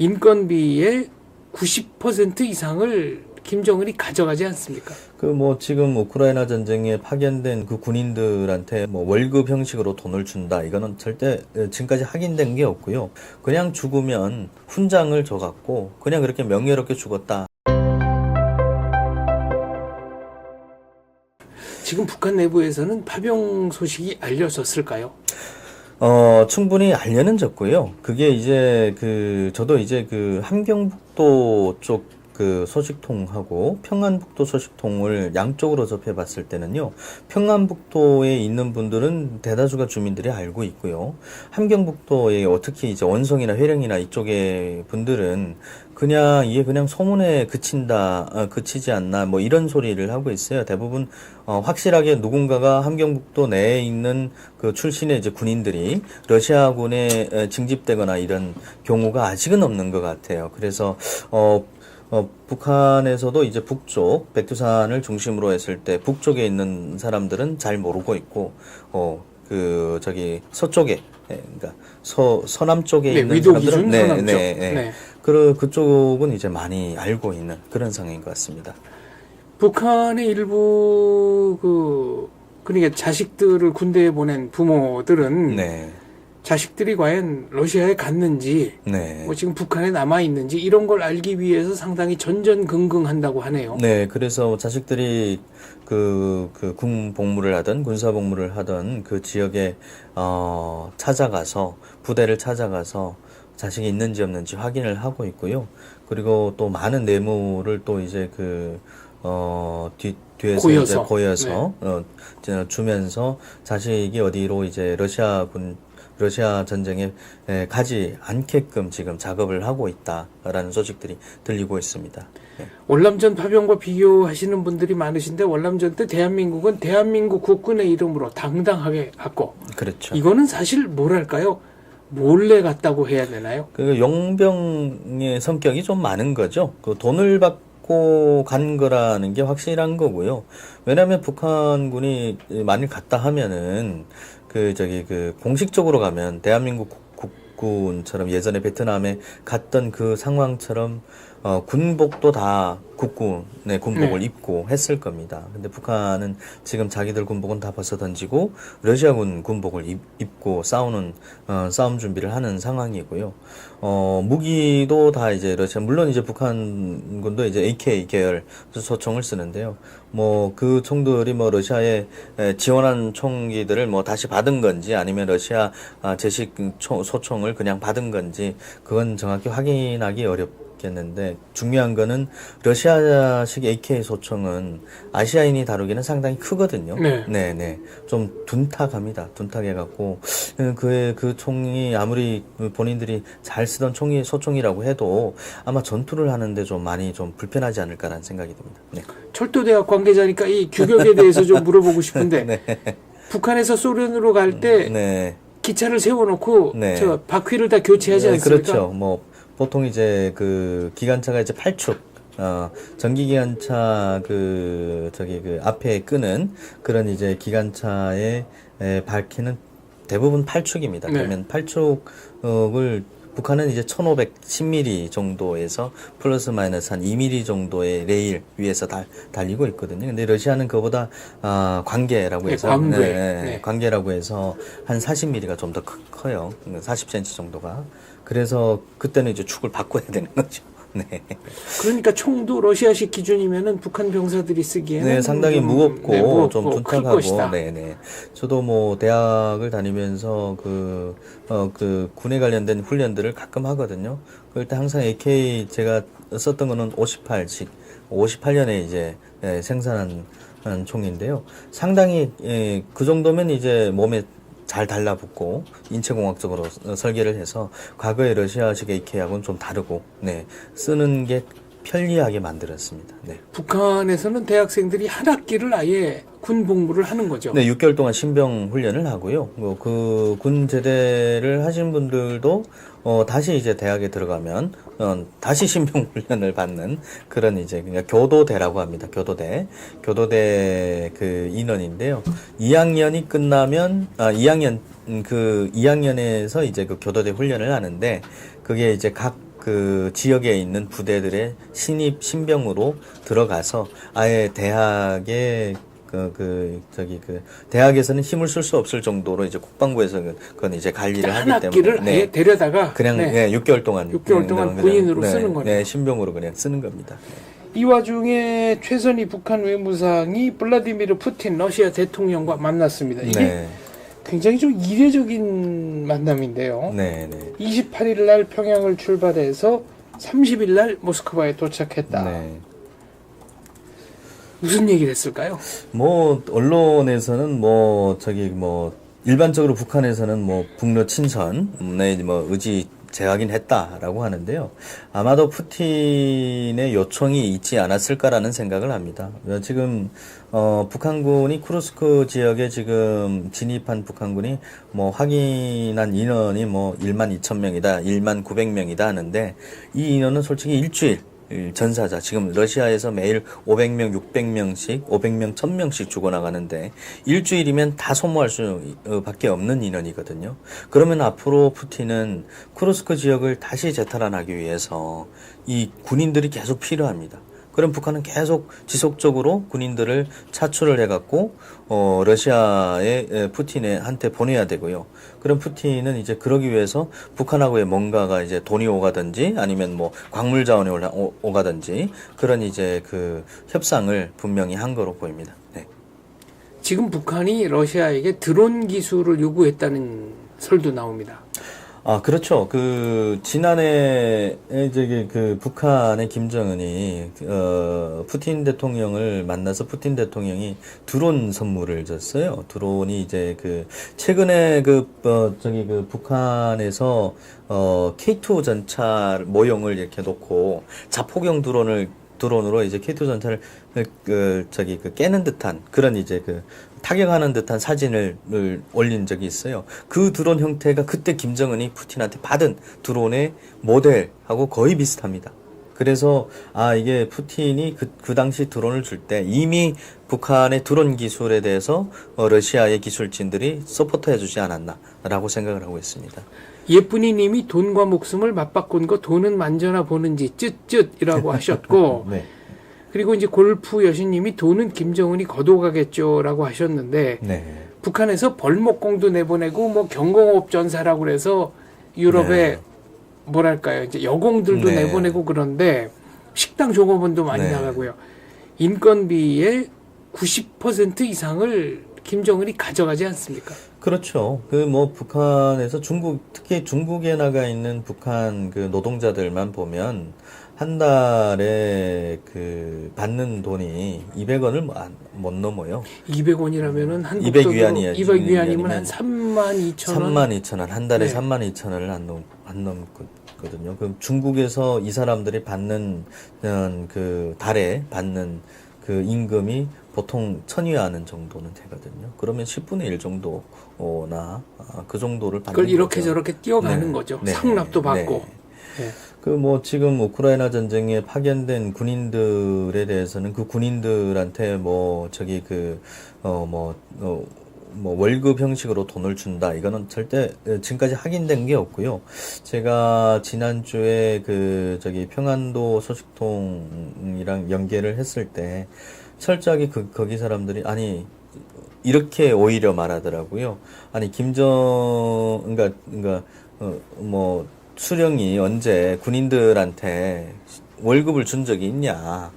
인건비의 90% 이상을 김정은이 가져가지 않습니까? 그 뭐 지금 우크라이나 전쟁에 파견된 그 군인들한테 뭐 월급 형식으로 돈을 준다. 이거는 절대 지금까지 확인된 게 없고요. 그냥 죽으면 훈장을 줘갖고 그냥 그렇게 명예롭게 죽었다. 지금 북한 내부에서는 파병 소식이 알려졌을까요? 충분히 알려는 졌고요. 그게 이제 저도 이제 함경북도 쪽 소식통하고 평안북도 소식통을 양쪽으로 접해봤을 때는요, 평안북도에 있는 분들은 대다수가 주민들이 알고 있고요. 함경북도에 특히 이제 원성이나 회령이나 이쪽의 분들은 이게 그냥 소문에 그치지 않나, 뭐 이런 소리를 하고 있어요. 대부분, 확실하게 누군가가 함경북도 내에 있는 그 출신의 이제 군인들이 러시아군에 징집되거나 이런 경우가 아직은 없는 것 같아요. 그래서, 북한에서도 이제 북쪽, 백두산을 중심으로 했을 때 북쪽에 있는 사람들은 잘 모르고 있고, 서쪽에, 그러니까 서남 쪽에 있는 위도 사람들은, 기준 서남쪽. 네. 그쪽은 이제 많이 알고 있는 그런 상황인 것 같습니다. 북한의 일부 그러니까 자식들을 군대에 보낸 부모들은 네. 자식들이 과연 러시아에 갔는지, 네. 뭐 지금 북한에 남아 있는지 이런 걸 알기 위해서 상당히 전전긍긍한다고 하네요. 네, 그래서 자식들이 군 복무를 하던 군사 복무를 하던 그 지역에 부대를 찾아가서 자식이 있는지 없는지 확인을 하고 있고요. 그리고 또 많은 뇌물을 또 이제 뒤에서 고여서 네. 주면서 자식이 어디로 이제 러시아 전쟁에 가지 않게끔 지금 작업을 하고 있다라는 소식들이 들리고 있습니다. 네. 월남전 파병과 비교하시는 분들이 많으신데, 월남전 때 대한민국은 대한민국 국군의 이름으로 당당하게 갔고, 그렇죠. 이거는 사실 뭐랄까요? 몰래 갔다고 해야 되나요? 용병의 성격이 좀 많은 거죠. 돈을 받고 간 거라는 게 확실한 거고요. 왜냐하면 북한군이 만일 갔다 하면은 공식적으로 가면 대한민국 국군처럼 예전에 베트남에 갔던 그 상황처럼 군복도 다 국군의 군복을 입고 했을 겁니다. 근데 북한은 지금 자기들 군복은 다 벗어 던지고 러시아군 군복을 입고 싸움 준비를 하는 상황이고요. 무기도 다 이제 물론 이제 북한군도 이제 AK 계열 소총을 쓰는데요. 그 총들이 러시아에 지원한 총기들을 다시 받은 건지 아니면 러시아 제식 소총을 그냥 받은 건지 그건 정확히 확인하기 어렵겠는데, 중요한 거는 러시아식 AK 소총은 아시아인이 다루기는 상당히 크거든요. 네. 좀 둔탁합니다. 둔탁해갖고 그 총이 아무리 본인들이 잘 쓰던 소총이라고 해도 아마 전투를 하는데 좀 많이 좀 불편하지 않을까라는 생각이 듭니다. 네. 철도대학 관계자니까 이 규격에 대해서 좀 물어보고 싶은데, 네. 북한에서 소련으로 갈 때 기차를 세워놓고 저 바퀴를 다 교체하지 않습니까? 그렇죠. 보통 이제 기관차가 이제 8축, 전기기관차 앞에 끄는 그런 이제 기관차의 바퀴는 대부분 8축입니다. 그러면 8축을 북한은 이제 1510mm 정도에서 플러스 마이너스 한 2mm 정도의 레일 위에서 달리고 있거든요. 근데 러시아는 그보다 관계라고 해서 관계라고 해서 한 40mm가 좀 더 커요. 40cm 정도가. 그래서 그때는 이제 축을 바꿔야 되는 거죠. 네. 그러니까 총도 러시아식 기준이면은 북한 병사들이 쓰기에는 상당히 무겁고 좀 둔탁하고. 네. 저도 대학을 다니면서 군에 관련된 훈련들을 가끔 하거든요. 그럴 때 항상 AK 제가 썼던 거는 58년에 이제 생산한 총인데요. 상당히 그 정도면 이제 몸에 잘 달라붙고 인체공학적으로 설계를 해서 과거의 러시아식 AK하고는 좀 다르고 쓰는 게 편리하게 만들었습니다. 네. 북한에서는 대학생들이 한 학기를 아예 군 복무를 하는 거죠. 네, 6개월 동안 신병 훈련을 하고요. 그 군 제대를 하신 분들도 다시 이제 대학에 들어가면 다시 신병 훈련을 받는 그런 이제 그냥 교도대라고 합니다. 교도대 인원인데요. 2학년이 끝나면 2학년에서 이제 교도대 훈련을 하는데, 그게 이제 각 그 지역에 있는 부대들의 신병으로 들어가서 아예 대학에 대학에서는 힘을 쓸 수 없을 정도로 이제 국방부에서 그건 이제 관리를 한 하기 학기를 때문에 아예 데려다가 그냥 네. 6개월 동안 6개월 동안 군인으로 쓰는 거네요. 네, 신병으로 그냥 쓰는 겁니다. 이 와중에 최선희 북한 외무상이 블라디미르 푸틴 러시아 대통령과 만났습니다. 이게 네. 굉장히 좀 이례적인 만남인데요. 네, 네. 28일 날 평양을 출발해서 30일 날 모스크바에 도착했다. 네. 무슨 얘기를 했을까요? 뭐 언론에서는 일반적으로 북한에서는 북러 친선의 의지 재확인했다라고 하는데요. 아마도 푸틴의 요청이 있지 않았을까라는 생각을 합니다. 지금 북한군이 쿠르스크 지역에 지금 진입한 북한군이 확인한 인원이 1만 2천 명이다, 1만 900명이다 하는데 이 인원은 솔직히 일주일 전사자 지금 러시아에서 매일 500명, 600명씩, 500명, 1000명씩 죽어나가는데 일주일이면 다 소모할 수밖에 없는 인원이거든요. 그러면 앞으로 푸틴은 쿠르스크 지역을 다시 재탈환하기 위해서 이 군인들이 계속 필요합니다. 그럼 북한은 계속 지속적으로 군인들을 차출을 해갖고 러시아의 푸틴한테 보내야 되고요. 그럼 푸틴은 이제 그러기 위해서 북한하고의 뭔가가 이제 돈이 오가든지 아니면 광물 자원이 오가든지 그런 이제 그 협상을 분명히 한 거로 보입니다. 네. 지금 북한이 러시아에게 드론 기술을 요구했다는 설도 나옵니다. 아, 그렇죠. 지난해, 북한의 김정은이, 푸틴 대통령을 만나서 푸틴 대통령이 드론 선물을 줬어요. 드론이 이제 최근에 북한에서, K2 전차 모형을 이렇게 놓고 자폭용 드론으로 이제 K2 전차를 깨는 듯한 그런 이제 타격하는 듯한 사진을 올린 적이 있어요. 그 드론 형태가 그때 김정은이 푸틴한테 받은 드론의 모델하고 거의 비슷합니다. 그래서 이게 푸틴이 그 당시 드론을 줄 때 이미 북한의 드론 기술에 대해서 러시아의 기술진들이 서포트해 주지 않았나라고 생각을 하고 있습니다. 예쁜이 님이 돈과 목숨을 맞바꾼 거 돈은 만져나 보는지 쯧쯧이라고 하셨고 네. 그리고 이제 골프 여신님이 돈은 김정은이 거둬가겠죠라고 하셨는데 네. 북한에서 벌목공도 내보내고 경공업 전사라고 그래서 유럽에 네. 뭐랄까요 이제 여공들도 네. 내보내고 그런데 식당 종업원도 많이 네. 나가고요. 인건비의 90% 이상을 김정은이 가져가지 않습니까? 그렇죠. 북한에서 특히 중국에 나가 있는 북한 노동자들만 보면 한 달에 받는 돈이 200원을 못 넘어요. 200원이라면은 한국 200위안이야. 200위안이면 한 32,000원. 32,000원. 한 달에 네. 32,000원을 안 넘거든요. 그럼 중국에서 이 사람들이 받는 달에 받는 임금이 보통 1000위안 정도는 되거든요. 그러면 10분의 1 정도나 그 정도를 받는 그걸 이렇게 거죠. 저렇게 뛰어가는 네. 거죠. 네. 상납도 받고. 네. 네. 지금 우크라이나 전쟁에 파견된 군인들에 대해서는 그 군인들한테 월급 형식으로 돈을 준다. 이거는 절대 지금까지 확인된 게 없고요. 제가 지난주에 평안도 소식통이랑 연계를 했을 때 철저하게 거기 사람들이 이렇게 오히려 말하더라고요. 수령이 언제 군인들한테 월급을 준 적이 있냐.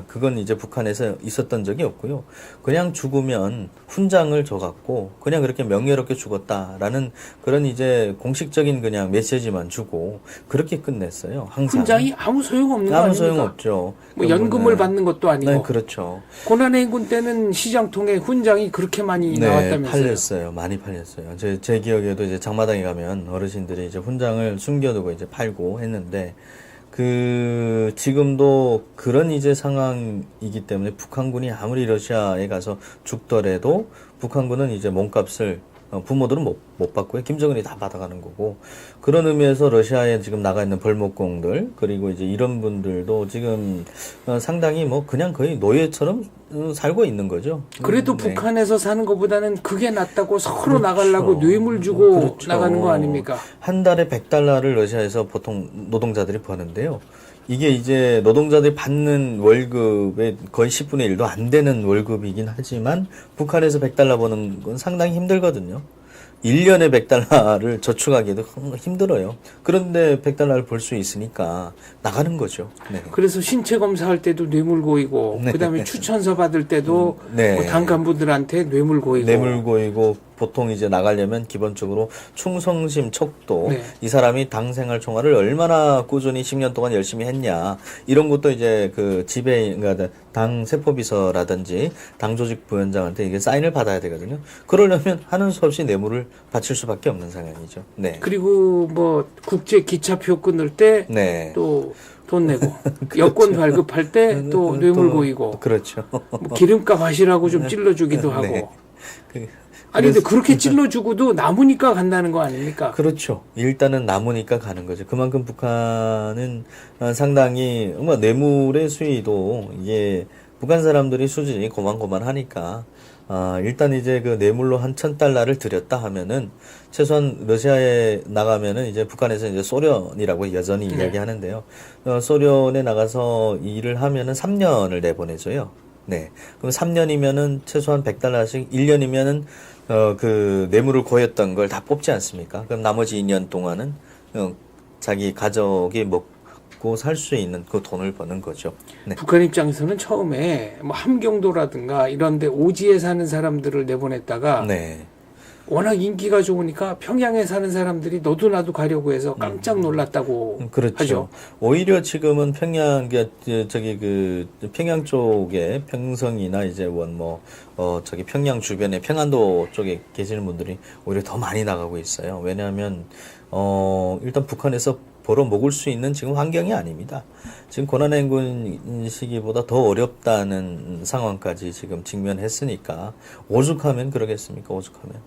그건 이제 북한에서 있었던 적이 없고요. 그냥 죽으면 훈장을 줘갖고 그냥 그렇게 명예롭게 죽었다라는 그런 이제 공식적인 그냥 메시지만 주고 그렇게 끝냈어요. 항상. 훈장이 아무 소용없는 거 아무 아닙니까? 소용없죠. 연금을 받는 것도 아니고. 네, 그렇죠. 고난해군 때는 시장통에 훈장이 그렇게 많이 네, 나왔다면서요. 팔렸어요. 많이 팔렸어요. 제 기억에도 이제 장마당에 가면 어르신들이 이제 훈장을 숨겨두고 이제 팔고 했는데 지금도 그런 이제 상황이기 때문에 북한군이 아무리 러시아에 가서 죽더라도 북한군은 이제 몸값을 부모들은 못 받고요. 김정은이 다 받아가는 거고. 그런 의미에서 러시아에 지금 나가 있는 벌목공들, 그리고 이제 이런 분들도 지금 상당히 뭐 그냥 거의 노예처럼 살고 있는 거죠. 그래도 네. 북한에서 사는 것보다는 그게 낫다고 서로 그렇죠. 나가려고 뇌물 주고 그렇죠. 나가는 거 아닙니까? 한 달에 100달러를 러시아에서 보통 노동자들이 버는데요. 이게 이제 노동자들이 받는 월급의 거의 10분의 1도 안 되는 월급이긴 하지만 북한에서 100달러 버는 건 상당히 힘들거든요. 1년에 100달러를 저축하기도 힘들어요. 그런데 100달러를 벌 수 있으니까 나가는 거죠. 네. 그래서 신체 검사할 때도 뇌물 고이고 네. 그다음에 추천서 받을 때도 네. 뭐 당 간부들한테 뇌물 고이고 뇌물 고이고 보통 이제 나가려면 기본적으로 충성심, 척도, 네. 이 사람이 당 생활 총괄을 얼마나 꾸준히 10년 동안 열심히 했냐, 이런 것도 이제 그 지배, 그러니까 당 세포비서라든지 당 조직 부위원장한테 이게 사인을 받아야 되거든요. 그러려면 하는 수 없이 뇌물을 바칠 수밖에 없는 상황이죠. 네. 그리고 뭐 국제 기차표 끊을 때 네. 또 돈 내고 여권 발급할 때 또 뇌물 고이고 그렇죠. 뭐 기름값 하시라고 좀 찔러주기도 하고 네. 그- 아니 근데 그렇게 찔러주고도 남으니까 간다는 거 아닙니까? 그렇죠. 일단은 남으니까 가는 거죠. 그만큼 북한은 상당히 뭐 뇌물의 수위도 이게 북한 사람들이 수준이 고만고만하니까 일단 이제 그 뇌물로 한 1,000달러를 들였다 하면은 최소한 러시아에 나가면은 이제 북한에서 이제 소련이라고 여전히 네. 이야기하는데요. 소련에 나가서 일을 하면은 3년을 내보내줘요. 네. 그럼 3년이면은 최소한 100달러씩 1년이면은 그 뇌물을 고였던 걸 다 뽑지 않습니까? 그럼 나머지 2년 동안은 자기 가족이 먹고 살 수 있는 그 돈을 버는 거죠. 네. 북한 입장에서는 처음에 뭐 함경도라든가 이런데 오지에 사는 사람들을 내보냈다가 네. 워낙 인기가 좋으니까 평양에 사는 사람들이 너도 나도 가려고 해서 깜짝 놀랐다고 그렇죠. 하죠. 오히려 지금은 평양, 저기 그 평양 쪽에 평성이나 이제 저기 평양 주변에 평안도 쪽에 계시는 분들이 오히려 더 많이 나가고 있어요. 왜냐하면 일단 북한에서 벌어 먹을 수 있는 지금 환경이 아닙니다. 지금 고난행군 시기보다 더 어렵다는 상황까지 지금 직면했으니까 오죽하면 그러겠습니까? 오죽하면.